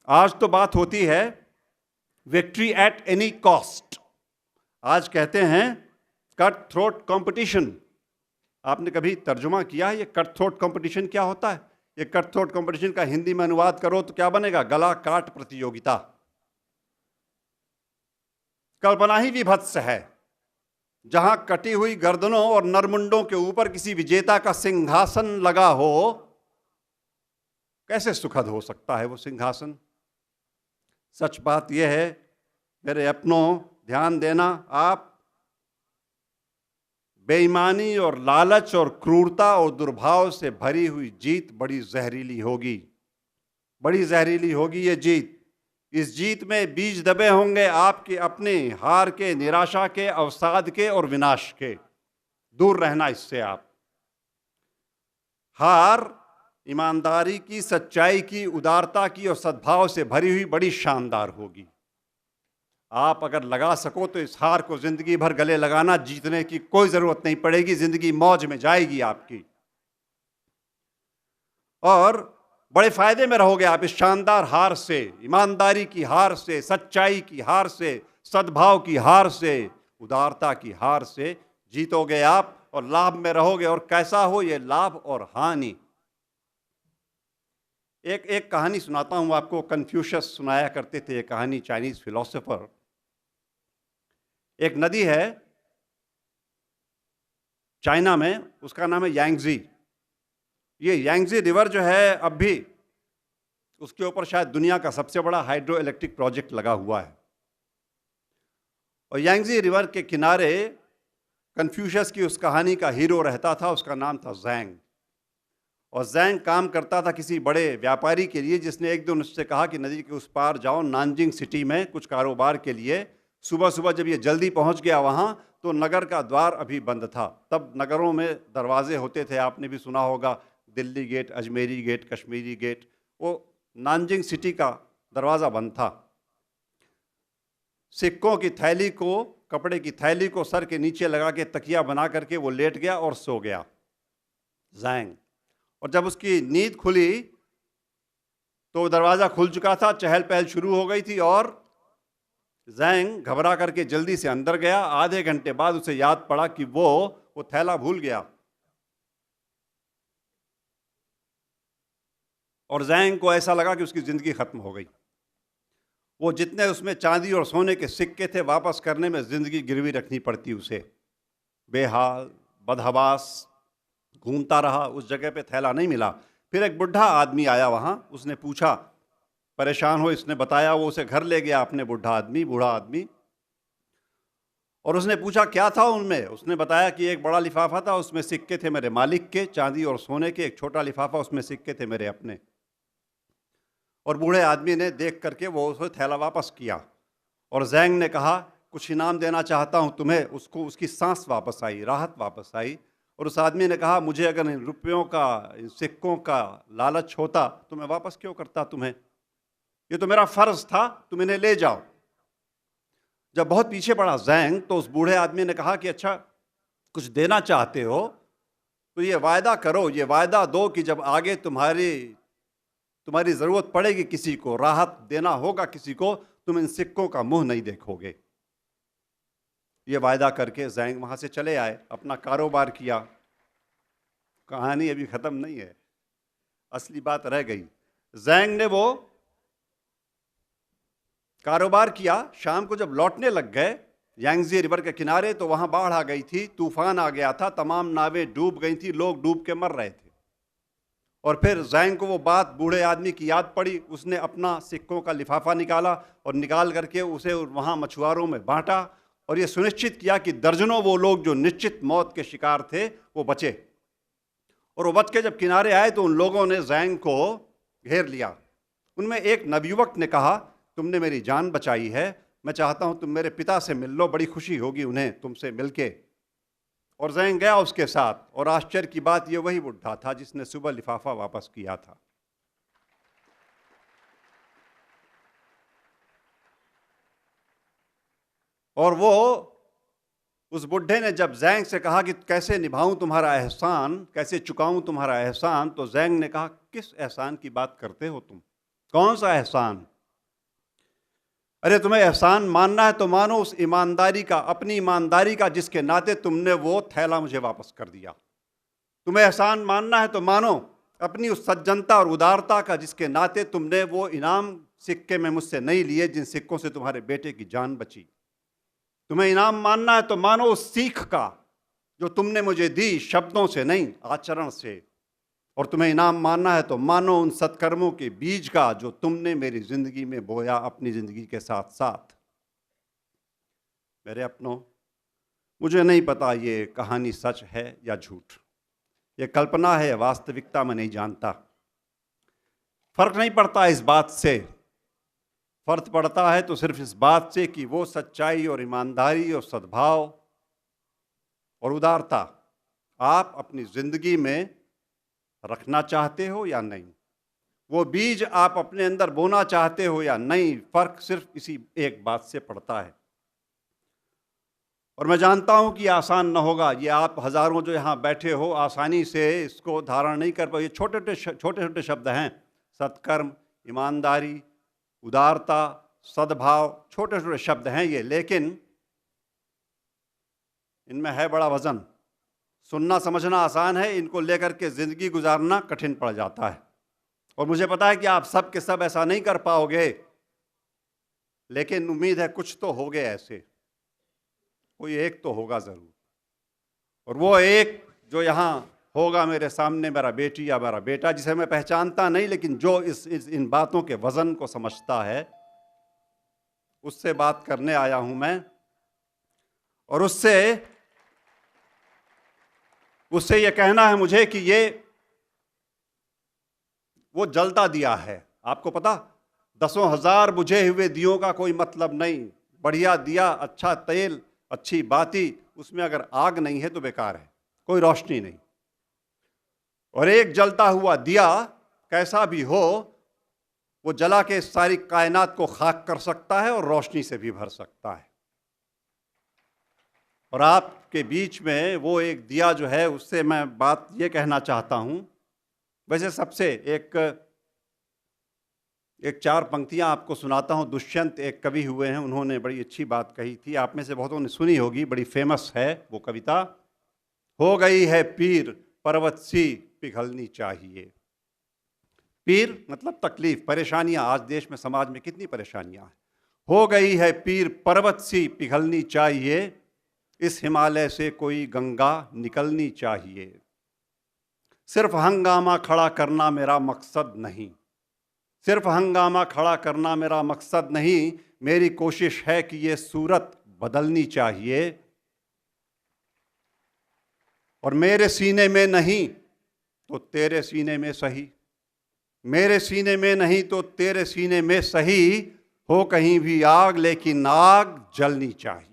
आज तो बात होती है विक्ट्री एट एनी कॉस्ट। आज कहते हैं कट थ्रोट कंपटीशन। आपने कभी तर्जुमा किया है ये कट थ्रोट कंपटीशन क्या होता है? ये कट थ्रोट कंपटीशन का हिंदी में अनुवाद करो तो क्या बनेगा? गला काट प्रतियोगिता। कल्पना ही विभत्स है। जहां कटी हुई गर्दनों और नरमुंडों के ऊपर किसी विजेता का सिंहासन लगा हो, कैसे सुखद हो सकता है वो सिंहासन? सच बात यह है मेरे अपनों, ध्यान देना, आप बेईमानी और लालच और क्रूरता और दुर्भाव से भरी हुई जीत बड़ी जहरीली होगी, बड़ी जहरीली होगी ये जीत। इस जीत में बीज दबे होंगे आपके अपने हार के, निराशा के, अवसाद के और विनाश के। दूर रहना इससे आप। हार ईमानदारी की, सच्चाई की, उदारता की और सद्भाव से भरी हुई बड़ी शानदार होगी। आप अगर लगा सको तो इस हार को जिंदगी भर गले लगाना। जीतने की कोई जरूरत नहीं पड़ेगी, जिंदगी मौज में जाएगी आपकी और बड़े फायदे में रहोगे आप इस शानदार हार से, ईमानदारी की हार से, सच्चाई की हार से, सद्भाव की हार से, उदारता की हार से जीतोगे आप और लाभ में रहोगे। और कैसा हो ये लाभ और हानि? एक कहानी सुनाता हूं आपको। कन्फ्यूशियस सुनाया करते थे ये कहानी, चाइनीज फिलोसोफर। एक नदी है चाइना में, उसका नाम है यांगजी। ये यांगजी रिवर जो है, अब भी उसके ऊपर शायद दुनिया का सबसे बड़ा हाइड्रो इलेक्ट्रिक प्रोजेक्ट लगा हुआ है। और यांगजी रिवर के किनारे कन्फ्यूशियस की उस कहानी का हीरो रहता था, उसका नाम था ज़ैंग। और ज़ैंग काम करता था किसी बड़े व्यापारी के लिए, जिसने एक दिन उससे कहा कि नदी के उस पार जाओ, नानजिंग सिटी में कुछ कारोबार के लिए। सुबह सुबह जब ये जल्दी पहुंच गया वहां, तो नगर का द्वार अभी बंद था। तब नगरों में दरवाजे होते थे, आपने भी सुना होगा, Delhi gate, Ajmeri gate, Kashmiri gate. वो नानजिंग सिटी का दरवाज़ा बंद था। सिक्कों की थैली को, कपड़े की थैली को सर के नीचे लगा के तकिया बना करके वो लेट गया और सो गया ज़ैंग। और जब उसकी नींद खुली तो दरवाज़ा खुल चुका था, चहल पहल शुरू हो गई थी और ज़ैंग घबरा करके जल्दी से अंदर गया। आधे घंटे बाद उसे याद पड़ा कि वो थैला भूल गया। और ज़ैंग को ऐसा लगा कि उसकी ज़िंदगी ख़त्म हो गई। वो जितने उसमें चांदी और सोने के सिक्के थे, वापस करने में ज़िंदगी गिरवी रखनी पड़ती उसे। बेहाल, बदहवास घूमता रहा, उस जगह पे थैला नहीं मिला। फिर एक बुढ़ा आदमी आया वहाँ, उसने पूछा, परेशान हो, इसने बताया, वो उसे घर ले गया अपने बूढ़ा आदमी। और उसने पूछा क्या था उनमें। उसने बताया कि एक बड़ा लिफाफा था, उसमें सिक्के थे मेरे मालिक के, चांदी और सोने के। एक छोटा लिफाफा, उसमें सिक्के थे मेरे अपने। और बूढ़े आदमी ने देख करके वो उसे थैला वापस किया। और ज़ैंग ने कहा, कुछ इनाम देना चाहता हूँ तुम्हें। उसको उसकी सांस वापस आई, राहत वापस आई। और उस आदमी ने कहा, मुझे अगर इन रुपयों का, इन सिक्कों का लालच होता तो मैं वापस क्यों करता तुम्हें? ये तो मेरा फर्ज था, तुम इन्हें ले जाओ। जब बहुत पीछे पड़ा ज़ैंग, तो उस बूढ़े आदमी ने कहा कि अच्छा, कुछ देना चाहते हो तो ये वायदा करो, ये वायदा दो कि जब आगे तुम्हारी ज़रूरत पड़ेगी, किसी को राहत देना होगा किसी को, तुम इन सिक्कों का मुंह नहीं देखोगे। ये वायदा करके ज़ैंग वहाँ से चले आए, अपना कारोबार किया। कहानी अभी ख़त्म नहीं है, असली बात रह गई। ज़ैंग ने वो कारोबार किया। शाम को जब लौटने लग गए यांगजी रिवर के किनारे, तो वहाँ बाढ़ आ गई थी, तूफान आ गया था, तमाम नावें डूब गई थी, लोग डूब के मर रहे थे। और फिर ज़ैंग को वो बात बूढ़े आदमी की याद पड़ी। उसने अपना सिक्कों का लिफाफा निकाला और निकाल करके उसे वहाँ मछुआरों में बांटा और ये सुनिश्चित किया कि दर्जनों वो लोग जो निश्चित मौत के शिकार थे वो बचे। और वो बच के जब किनारे आए तो उन लोगों ने ज़ैंग को घेर लिया। उनमें एक नवयुवक ने कहा, तुमने मेरी जान बचाई है, मैं चाहता हूँ तुम मेरे पिता से मिल लो, बड़ी खुशी होगी उन्हें तुमसे मिलके। और ज़ैंग गया उसके साथ। और आश्चर्य की बात, ये वही बुढ़ा था जिसने सुबह लिफाफा वापस किया था। और वो उस बुढ़े ने जब ज़ैंग से कहा कि कैसे निभाऊं तुम्हारा एहसान, कैसे चुकाऊं तुम्हारा एहसान, तो ज़ैंग ने कहा, किस एहसान की बात करते हो तुम? कौन सा एहसान? अरे तुम्हें एहसान मानना है तो मानो उस ईमानदारी का, अपनी ईमानदारी का, जिसके नाते तुमने वो थैला मुझे वापस कर दिया। तुम्हें एहसान मानना है तो मानो अपनी उस सज्जनता और उदारता का, जिसके नाते तुमने वो इनाम सिक्के में मुझसे नहीं लिए जिन सिक्कों से तुम्हारे बेटे की जान बची। तुम्हें इनाम मानना है तो मानो उस सीख का जो तुमने मुझे दी, शब्दों से नहीं, आचरण से। और तुम्हें इनाम मानना है तो मानो उन सत्कर्मों के बीज का जो तुमने मेरी जिंदगी में बोया, अपनी जिंदगी के साथ साथ। मेरे अपनों, मुझे नहीं पता ये कहानी सच है या झूठ, ये कल्पना है, वास्तविकता में नहीं जानता। फर्क नहीं पड़ता इस बात से, फर्क पड़ता है तो सिर्फ इस बात से कि वो सच्चाई और ईमानदारी और सद्भाव और उदारता आप अपनी जिंदगी में रखना चाहते हो या नहीं। वो बीज आप अपने अंदर बोना चाहते हो या नहीं। फर्क सिर्फ इसी एक बात से पड़ता है। और मैं जानता हूं कि आसान न होगा। ये आप हजारों जो यहाँ बैठे हो आसानी से इसको धारण नहीं कर पाओ। ये छोटे छोटे शब्द हैं, सत्कर्म, ईमानदारी, उदारता, सद्भाव, छोटे छोटे शब्द हैं ये, लेकिन इनमें है बड़ा वजन। सुनना समझना आसान है, इनको लेकर के ज़िंदगी गुजारना कठिन पड़ जाता है। और मुझे पता है कि आप सब के सब ऐसा नहीं कर पाओगे, लेकिन उम्मीद है कुछ तो होगे ऐसे, कोई एक तो होगा ज़रूर। और वो एक जो यहाँ होगा मेरे सामने, मेरा बेटी या मेरा बेटा, जिसे मैं पहचानता नहीं, लेकिन जो इन बातों के वज़न को समझता है, उससे बात करने आया हूँ मैं। और उससे ये कहना है मुझे कि ये वो जलता दिया है। आपको पता, 10,000 बुझे हुए दियों का कोई मतलब नहीं। बढ़िया दिया, अच्छा तेल, अच्छी बाती, उसमें अगर आग नहीं है तो बेकार है, कोई रोशनी नहीं। और एक जलता हुआ दिया कैसा भी हो, वो जला के सारी कायनात को खाक कर सकता है और रोशनी से भी भर सकता है। और आपके बीच में वो एक दिया जो है, उससे मैं बात ये कहना चाहता हूँ। वैसे सबसे एक 4 पंक्तियाँ आपको सुनाता हूँ। दुष्यंत एक कवि हुए हैं, उन्होंने बड़ी अच्छी बात कही थी, आप में से बहुतों ने सुनी होगी, बड़ी फेमस है वो कविता। हो गई है पीर पर्वत सी पिघलनी चाहिए। पीर मतलब तकलीफ, परेशानियाँ। आज देश में, समाज में कितनी परेशानियाँ हैं। हो गई है पीर पर्वत सी पिघलनी चाहिए, इस हिमालय से कोई गंगा निकलनी चाहिए। सिर्फ हंगामा खड़ा करना मेरा मकसद नहीं, सिर्फ हंगामा खड़ा करना मेरा मकसद नहीं। मेरी कोशिश है कि ये सूरत बदलनी चाहिए। और मेरे सीने में नहीं तो तेरे सीने में सही, मेरे सीने में नहीं तो तेरे सीने में सही, हो कहीं भी आग लेकिन आग जलनी चाहिए।